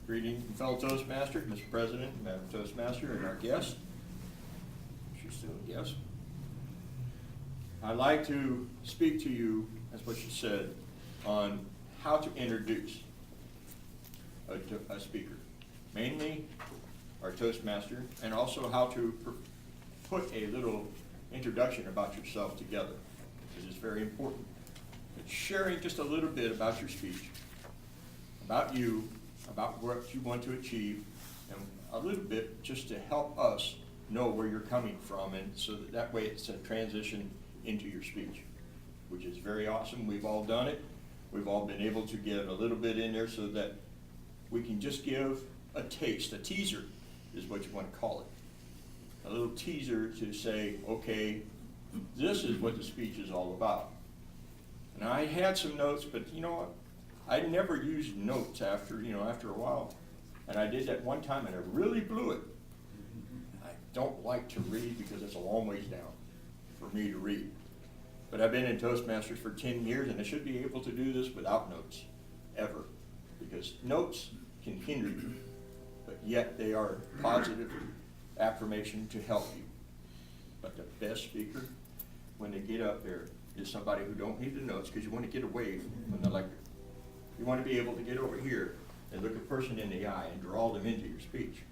Greetings, fellow Toastmaster, Mr. President, Madam Toastmaster, and our guest. She's still a guest. I'd like to speak to you, that's what she said, on how to introduce a speaker. Mainly our Toastmaster, and also how to put a little introduction about yourself together, because it's very important. But sharing just a little bit about your speech, about you, about what you want to achieve, and a little bit just to help us know where you're coming from, and so that way it's a transition into your speech, which is very awesome. We've all done it. We've all been able to get a little bit in there so that we can just give a taste. A teaser is what you want to call it. A little teaser to say, okay, this is what the speech is all about. And I had some notes, but you know what? I never used notes after a while. And I did that one time and I really blew it. I don't like to read because it's a long ways down for me to read. But I've been in Toastmasters for 10 years and I should be able to do this without notes, ever. Because notes can hinder you, but yet they are positive affirmation to help you. But the best speaker, when they get up there, is somebody who don't need the notes, because you want to get away from the lecture. You want to be able to get over here and look a person in the eye and draw them into your speech.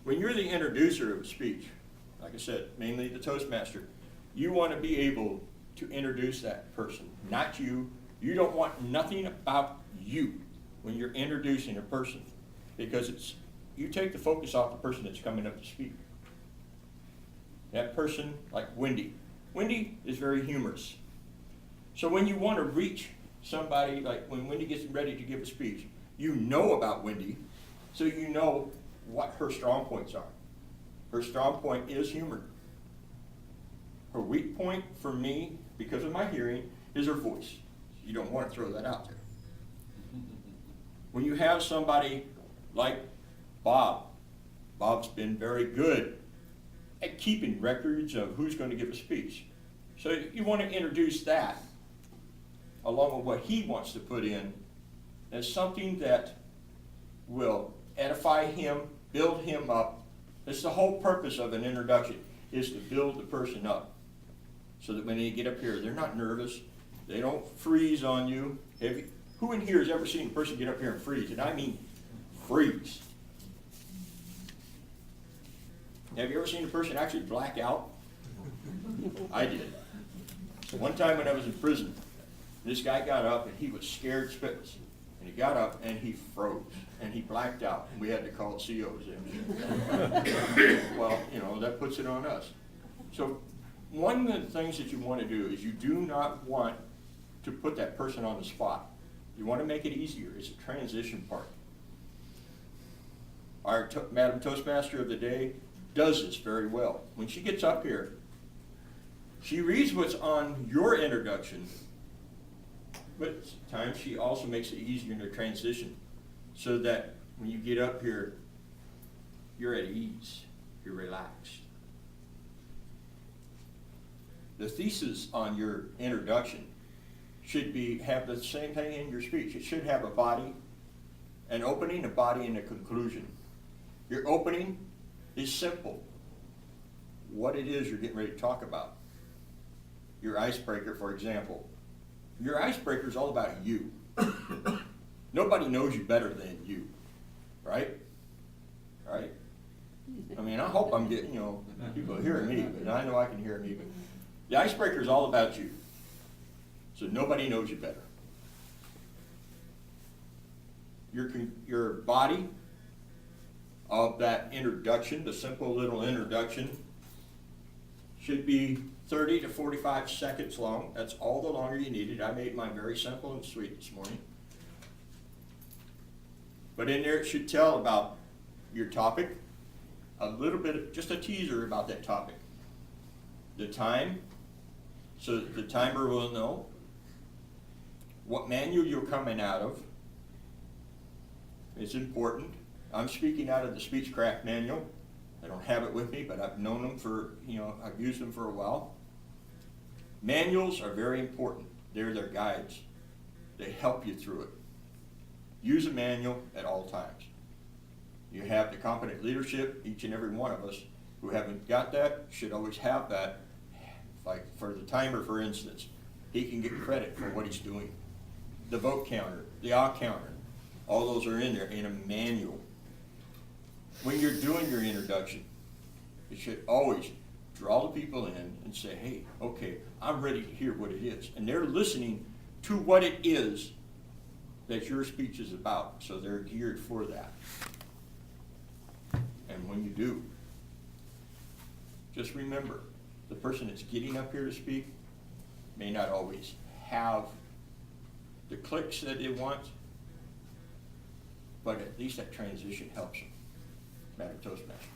When you're the introducer of a speech, like I said, mainly the Toastmaster, you want to be able to introduce that person, not you. You don't want nothing about you when you're introducing a person, because you take the focus off the person that's coming up to speak. That person, like Wendy. Wendy is very humorous. So when you want to reach somebody, like when Wendy gets ready to give a speech, you know about Wendy, so you know what her strong points are. Her strong point is humor. Her weak point for me, because of my hearing, is her voice. You don't want to throw that out there. When you have somebody like Bob, Bob's been very good at keeping records of who's going to give a speech. So you want to introduce that along with what he wants to put in as something that will edify him, build him up. That's the whole purpose of an introduction, is to build the person up. So that when they get up here, they're not nervous. They don't freeze on you. Who in here has ever seen a person get up here and freeze? And I mean freeze. Have you ever seen a person actually black out? I did. So one time when I was in prison, this guy got up and he was scared spitless. And he got up and he froze and he blacked out. And we had to call COs in. Well, that puts it on us. So one of the things that you want to do is you do not want to put that person on the spot. You want to make it easier. It's a transition part. Our Madam Toastmaster of the day does this very well. When she gets up here, she reads what's on your introduction, but at times she also makes it easier in the transition so that when you get up here, you're at ease, you're relaxed. The thesis on your introduction should have the same thing in your speech. It should have a body, an opening, a body, and a conclusion. Your opening is simple. What it is you're getting ready to talk about. Your icebreaker, for example. Your icebreaker is all about you. Nobody knows you better than you, right? Right? I mean, I hope I'm getting, people hearing me, but I know I can hear me. But the icebreaker is all about you. So nobody knows you better. Your body of that introduction, the simple little introduction, should be 30 to 45 seconds long. That's all the longer you need it. I made mine very simple and sweet this morning. But in there it should tell about your topic, a little bit, just a teaser about that topic. The time, so that the timer will know. What manual you're coming out of. It's important. I'm speaking out of the Speechcraft manual. I don't have it with me, but I've known them I've used them for a while. Manuals are very important. They're their guides. They help you through it. Use a manual at all times. You have the competent leadership, each and every one of us who haven't got that should always have that. Like for the timer, for instance, he can get credit for what he's doing. The vote counter, the odd counter, all those are in there in a manual. When you're doing your introduction, you should always draw the people in and say, hey, okay, I'm ready to hear what it is. And they're listening to what it is that your speech is about, so they're geared for that. And when you do, just remember, the person that's getting up here to speak may not always have the clicks that they want, but at least that transition helps them. Madam Toastmaster.